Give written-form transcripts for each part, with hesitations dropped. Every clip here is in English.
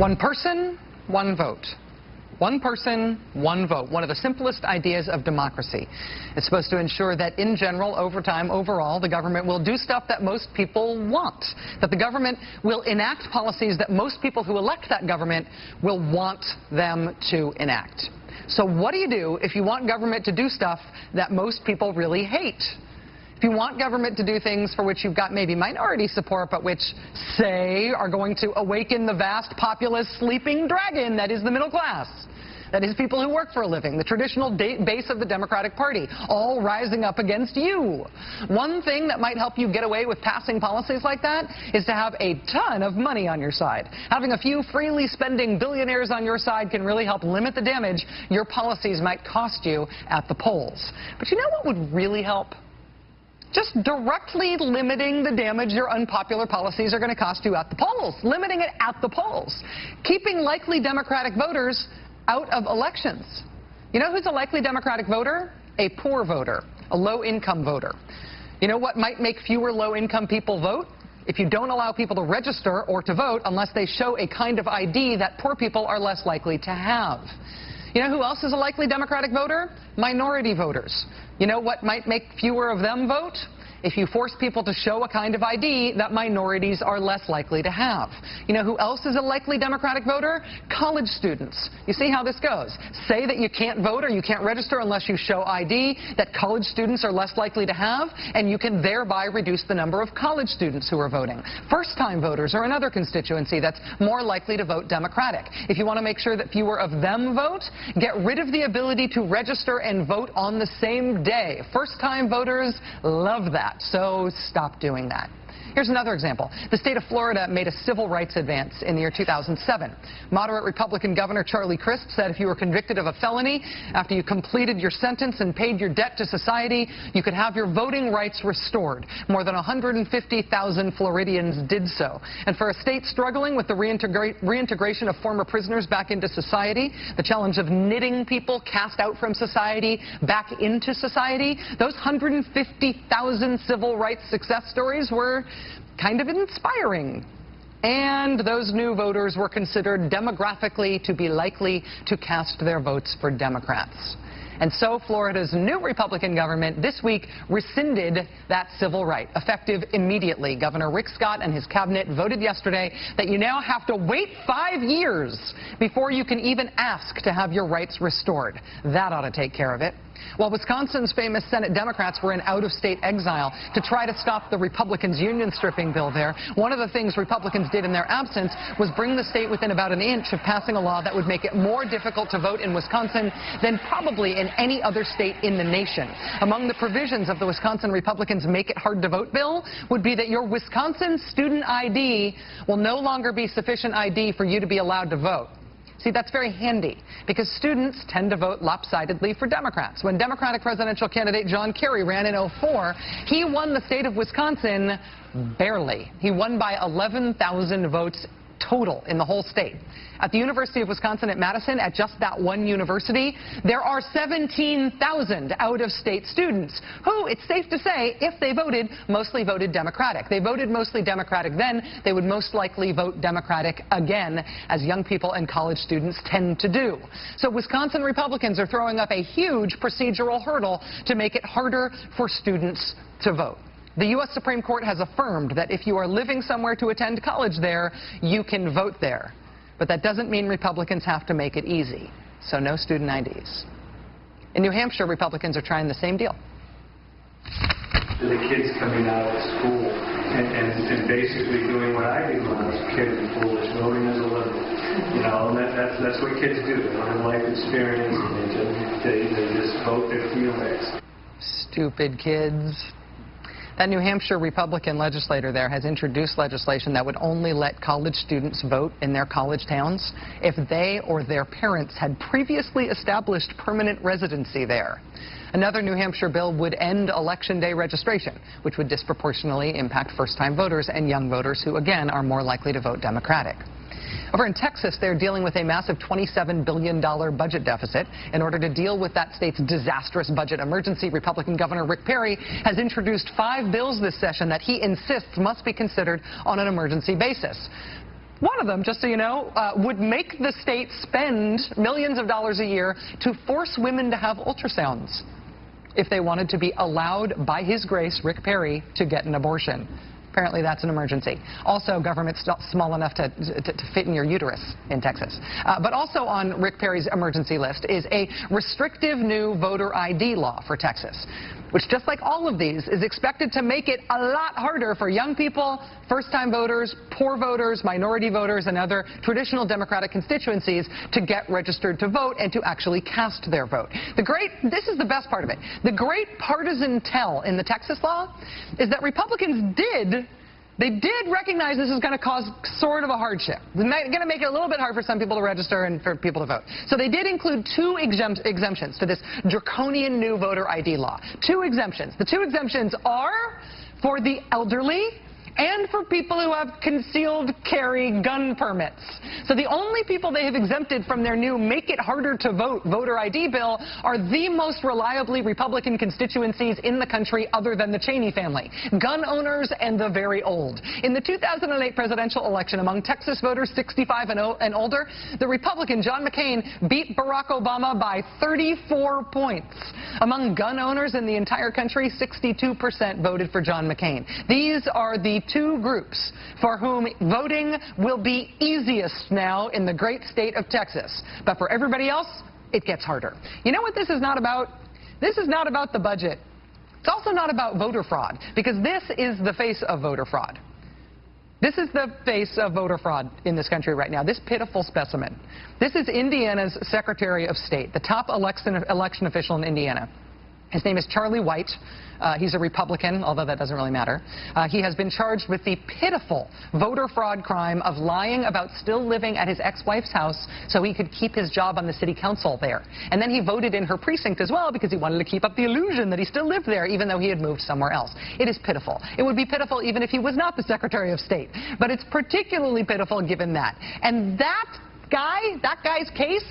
One person, one vote. One person, one vote. One of the simplest ideas of democracy. It's supposed to ensure that in general, over time, overall, the government will do stuff that most people want. That the government will enact policies that most people who elect that government will want them to enact. So what do you do if you want government to do stuff that most people really hate? If you want government to do things for which you've got maybe minority support, but which, say, are going to awaken the vast populous sleeping dragon that is the middle class, that is people who work for a living, the traditional base of the Democratic Party, all rising up against you. One thing that might help you get away with passing policies like that is to have a ton of money on your side. Having a few freely spending billionaires on your side can really help limit the damage your policies might cost you at the polls. But you know what would really help? Just directly limiting the damage your unpopular policies are going to cost you at the polls. Limiting it at the polls. Keeping likely Democratic voters out of elections. You know who's a likely Democratic voter? A poor voter, a low-income voter. You know what might make fewer low-income people vote? If you don't allow people to register or to vote unless they show a kind of ID that poor people are less likely to have. You know who else is a likely Democratic voter? Minority voters. You know what might make fewer of them vote? If you force people to show a kind of ID that minorities are less likely to have. You know who else is a likely Democratic voter? College students. You see how this goes. Say that you can't vote or you can't register unless you show ID that college students are less likely to have, and you can thereby reduce the number of college students who are voting. First-time voters are another constituency that's more likely to vote Democratic. If you want to make sure that fewer of them vote, get rid of the ability to register and vote on the same day. First-time voters love that. So stop doing that. Here's another example. The state of Florida made a civil rights advance in the year 2007. Moderate Republican Governor Charlie Crist said if you were convicted of a felony after you completed your sentence and paid your debt to society, you could have your voting rights restored. More than 150,000 Floridians did so. And for a state struggling with the reintegration of former prisoners back into society, the challenge of knitting people cast out from society back into society, those 150,000 civil rights success stories were kind of inspiring. And those new voters were considered demographically to be likely to cast their votes for Democrats. And so Florida's new Republican government this week rescinded that civil right, effective immediately. Governor Rick Scott and his cabinet voted yesterday that you now have to wait 5 years before you can even ask to have your rights restored. That ought to take care of it. While Wisconsin's famous Senate Democrats were in out-of-state exile to try to stop the Republicans' union stripping bill there, one of the things Republicans did in their absence was bring the state within about an inch of passing a law that would make it more difficult to vote in Wisconsin than probably in any other state in the nation. Among the provisions of the Wisconsin Republicans' Make It Hard to Vote bill would be that your Wisconsin student ID will no longer be sufficient ID for you to be allowed to vote. See, that's very handy, because students tend to vote lopsidedly for Democrats. When Democratic presidential candidate John Kerry ran in 2004, he won the state of Wisconsin barely. He won by 11,000 votes total in the whole state. At the University of Wisconsin at Madison, at just that one university, there are 17,000 out-of-state students who, it's safe to say, if they voted, mostly voted Democratic. They voted mostly Democratic then. They would most likely vote Democratic again, as young people and college students tend to do. So Wisconsin Republicans are throwing up a huge procedural hurdle to make it harder for students to vote. The U.S. Supreme Court has affirmed that if you are living somewhere to attend college there, you can vote there. But that doesn't mean Republicans have to make it easy. So no student IDs. In New Hampshire, Republicans are trying the same deal. The kids coming out of school and basically doing what I did when I was a kid and foolish, voting as a liberal. You know, and that's what kids do. They don't have life experience, and they just vote their feelings. Stupid kids. That New Hampshire Republican legislator there has introduced legislation that would only let college students vote in their college towns if they or their parents had previously established permanent residency there. Another New Hampshire bill would end Election Day registration, which would disproportionately impact first-time voters and young voters who, again, are more likely to vote Democratic. Over in Texas, they're dealing with a massive $27 billion budget deficit. In order to deal with that state's disastrous budget emergency, Republican Governor Rick Perry has introduced 5 bills this session that he insists must be considered on an emergency basis. One of them, just so you know, would make the state spend millions of dollars a year to force women to have ultrasounds if they wanted to be allowed by his grace, Rick Perry, to get an abortion. Apparently that's an emergency. Also, government small enough to fit in your uterus in Texas. But also on Rick Perry's emergency list is a restrictive new voter ID law for Texas, which, just like all of these, is expected to make it a lot harder for young people, first-time voters, poor voters, minority voters, and other traditional Democratic constituencies to get registered to vote and to actually cast their vote. This is the best part of it. The great partisan tell in the Texas law is that Republicans did recognize this is going to cause sort of a hardship. It's going to make it a little bit hard for some people to register and for people to vote. So they did include two exemptions to this draconian new voter ID law. Two exemptions. The two exemptions are for the elderly and for people who have concealed carry gun permits. So the only people they have exempted from their new Make It Harder to Vote voter ID bill are the most reliably Republican constituencies in the country other than the Cheney family: gun owners and the very old. In the 2008 presidential election, among Texas voters 65 and older, the Republican John McCain beat Barack Obama by 34 points. Among gun owners in the entire country, 62% voted for John McCain. These are the two groups for whom voting will be easiest now in the great state of Texas. But for everybody else, it gets harder. You know what this is not about? This is not about the budget. It's also not about voter fraud, because this is the face of voter fraud. This is the face of voter fraud in this country right now, this pitiful specimen. This is Indiana's Secretary of State, the top election official in Indiana. His name is Charlie White. He's a Republican, although that doesn't really matter. He has been charged with the pitiful voter fraud crime of lying about still living at his ex-wife's house so he could keep his job on the city council there. And then he voted in her precinct as well because he wanted to keep up the illusion that he still lived there even though he had moved somewhere else. It is pitiful. It would be pitiful even if he was not the Secretary of State. But it's particularly pitiful given that. And that guy's case,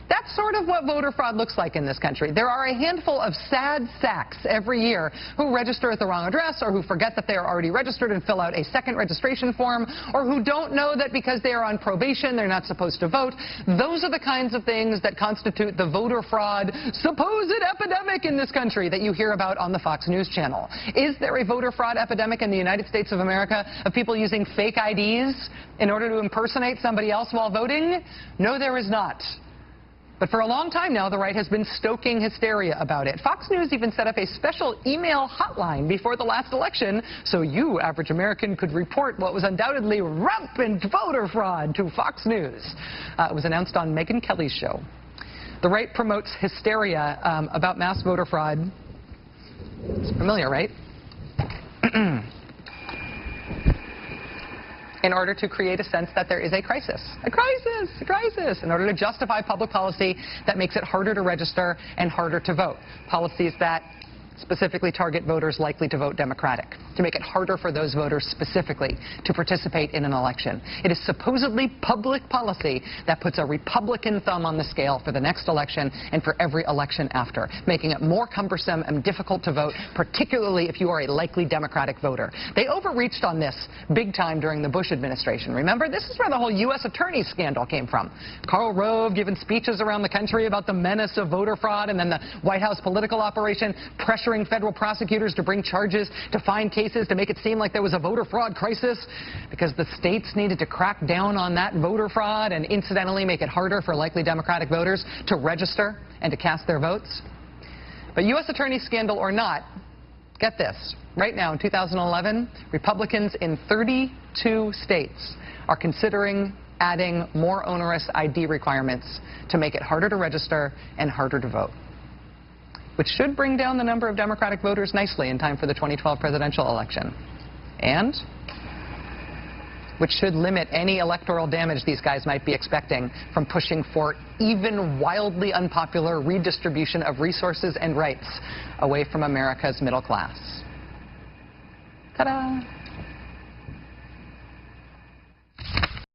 that's sort of what voter fraud looks like in this country. There are a handful of sad sacks every year who register at the wrong address, or who forget that they are already registered and fill out a second registration form, or who don't know that because they are on probation they're not supposed to vote. Those are the kinds of things that constitute the voter fraud supposed epidemic in this country that you hear about on the Fox News channel. Is there a voter fraud epidemic in the United States of America of people using fake IDs in order to impersonate somebody else while voting? No, there is not. But for a long time now, the right has been stoking hysteria about it. Fox News even set up a special email hotline before the last election so you, average American, could report what was undoubtedly rampant voter fraud to Fox News. It was announced on Megyn Kelly's show. The right promotes hysteria about mass voter fraud. It's familiar, right? In order to create a sense that there is a crisis, in order to justify public policy that makes it harder to register and harder to vote, policies that specifically target voters likely to vote Democratic, to make it harder for those voters specifically to participate in an election. It is supposedly public policy that puts a Republican thumb on the scale for the next election and for every election after, making it more cumbersome and difficult to vote, particularly if you are a likely Democratic voter. They overreached on this big time during the Bush administration. Remember, this is where the whole U.S. attorney scandal came from. Karl Rove giving speeches around the country about the menace of voter fraud, and then the White House political operation pressuring federal prosecutors to bring charges, to find cases, to make it seem like there was a voter fraud crisis because the states needed to crack down on that voter fraud and incidentally make it harder for likely Democratic voters to register and to cast their votes. But U.S. attorney scandal or not, get this. Right now in 2011, Republicans in 32 states are considering adding more onerous ID requirements to make it harder to register and harder to vote, which should bring down the number of Democratic voters nicely in time for the 2012 presidential election, and which should limit any electoral damage these guys might be expecting from pushing for even wildly unpopular redistribution of resources and rights away from America's middle class. Ta-da!